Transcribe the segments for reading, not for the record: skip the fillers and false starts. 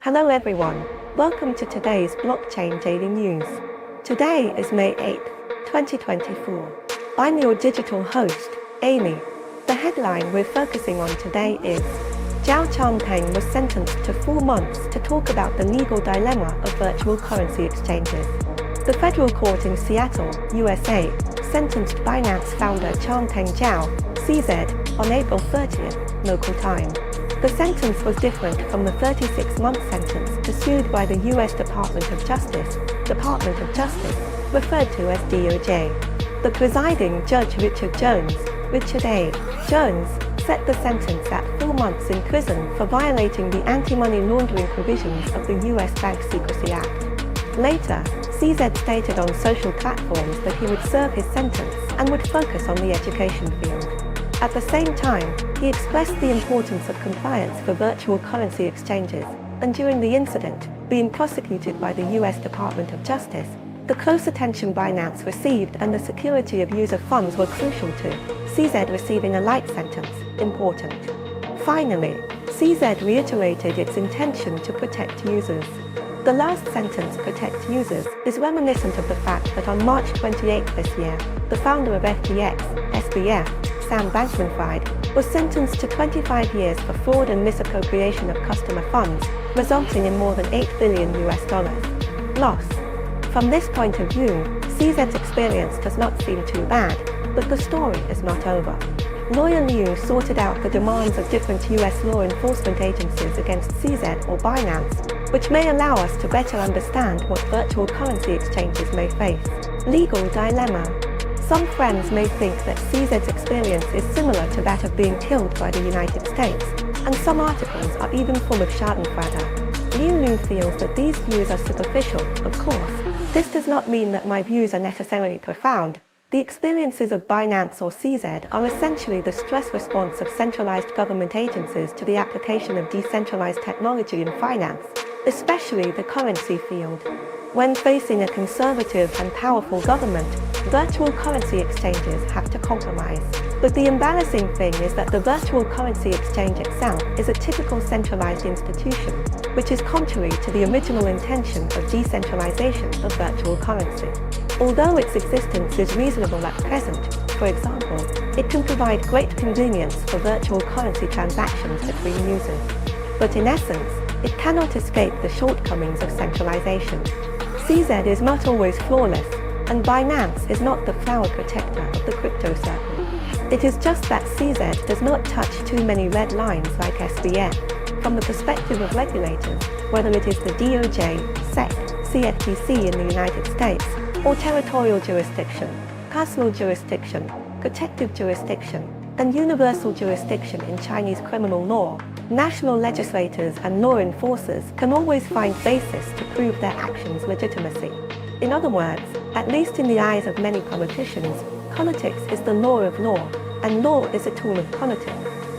Hello everyone, welcome to today's Blockchain Daily News. Today is May 8th, 2024. I'm your digital host, Amy. The headline we're focusing on today is Zhao Changpeng was sentenced to 4 months to talk about the legal dilemma of virtual currency exchanges. The federal court in Seattle, USA, sentenced Binance founder Changpeng Zhao, CZ, on April 30th, local time. The sentence was different from the 36-month sentence pursued by the U.S. Department of Justice, referred to as DOJ. The presiding judge Richard A. Jones, set the sentence at 4 months in prison for violating the anti-money laundering provisions of the U.S. Bank Secrecy Act. Later, CZ stated on social platforms that he would serve his sentence and would focus on the education field. At the same time, he expressed the importance of compliance for virtual currency exchanges, and during the incident, being prosecuted by the U.S. Department of Justice, the close attention Binance received and the security of user funds were crucial to CZ receiving a light sentence, important. Finally, CZ reiterated its intention to protect users. The last sentence, protect users, is reminiscent of the fact that on March 28 this year, the founder of FTX, SBF, Sam Bankman-Fried, was sentenced to 25 years for fraud and misappropriation of customer funds, resulting in more than $8 billion loss. From this point of view, CZ's experience does not seem too bad, but the story is not over. Lawyer Liu sorted out the demands of different U.S. law enforcement agencies against CZ or Binance, which may allow us to better understand what virtual currency exchanges may face. Legal dilemma. Some friends may think that CZ's experience is similar to that of being killed by the United States, and some articles are even full of schadenfreude. Liu feels that these views are superficial. Of course, this does not mean that my views are necessarily profound. The experiences of Binance or CZ are essentially the stress response of centralized government agencies to the application of decentralized technology in finance, especially the currency field. When facing a conservative and powerful government, virtual currency exchanges have to compromise. But the embarrassing thing is that the virtual currency exchange itself is a typical centralized institution, which is contrary to the original intention of decentralization of virtual currency. Although its existence is reasonable at present, for example, it can provide great convenience for virtual currency transactions between users. But in essence, it cannot escape the shortcomings of centralization. CZ is not always flawless, and Binance is not the flower protector of the crypto circle. It is just that CZ does not touch too many red lines like SBF. From the perspective of regulators, whether it is the DOJ, SEC, CFTC in the United States, or territorial jurisdiction, personal jurisdiction, protective jurisdiction, and universal jurisdiction in Chinese criminal law, national legislators and law enforcers can always find basis to prove their actions' legitimacy. In other words, at least in the eyes of many politicians, politics is the law of law, and law is a tool of politics.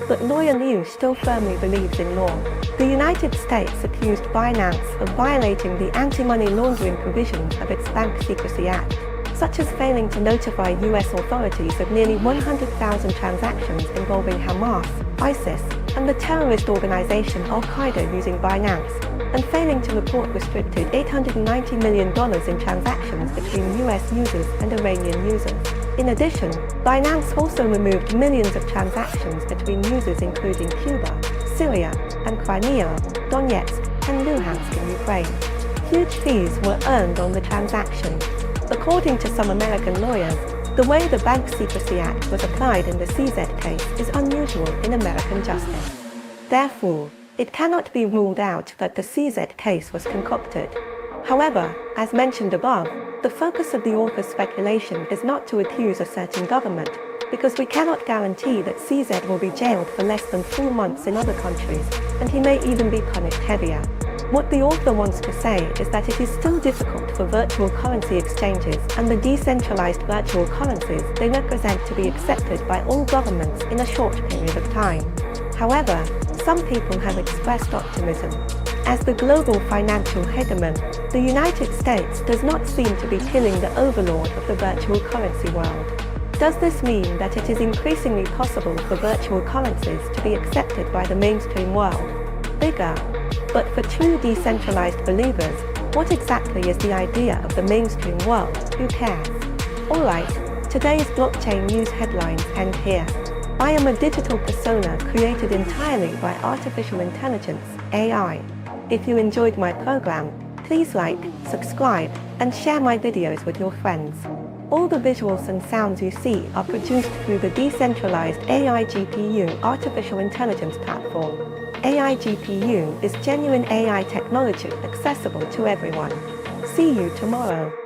But lawyer Liu still firmly believes in law. The United States accused Binance of violating the anti-money laundering provisions of its Bank Secrecy Act, such as failing to notify U.S. authorities of nearly 100,000 transactions involving Hamas, ISIS, and the terrorist organization Al-Qaeda using Binance, and failing to report restricted $890 million in transactions between U.S. users and Iranian users. In addition, Binance also removed millions of transactions between users including Cuba, Syria, and Crimea, Donetsk, and Luhansk in Ukraine. Huge fees were earned on the transaction. According to some American lawyers, the way the Bank Secrecy Act was applied in the CZ case is unusual in American justice. Therefore, it cannot be ruled out that the CZ case was concocted. However, as mentioned above, the focus of the author's speculation is not to accuse a certain government, because we cannot guarantee that CZ will be jailed for less than 4 months in other countries, and he may even be punished heavier. What the author wants to say is that it is still difficult for virtual currency exchanges and the decentralized virtual currencies they represent to be accepted by all governments in a short period of time. However, some people have expressed optimism. As the global financial hegemon, the United States does not seem to be killing the overlord of the virtual currency world. Does this mean that it is increasingly possible for virtual currencies to be accepted by the mainstream world? Bigger, But for true decentralized believers, what exactly is the idea of the mainstream world? Who cares? Alright, today's blockchain news headlines end here. I am a digital persona created entirely by artificial intelligence, AI. If you enjoyed my program, please like, subscribe, and share my videos with your friends. All the visuals and sounds you see are produced through the Decentralized AI GPU artificial intelligence platform. AI GPU is genuine AI technology accessible to everyone. See you tomorrow.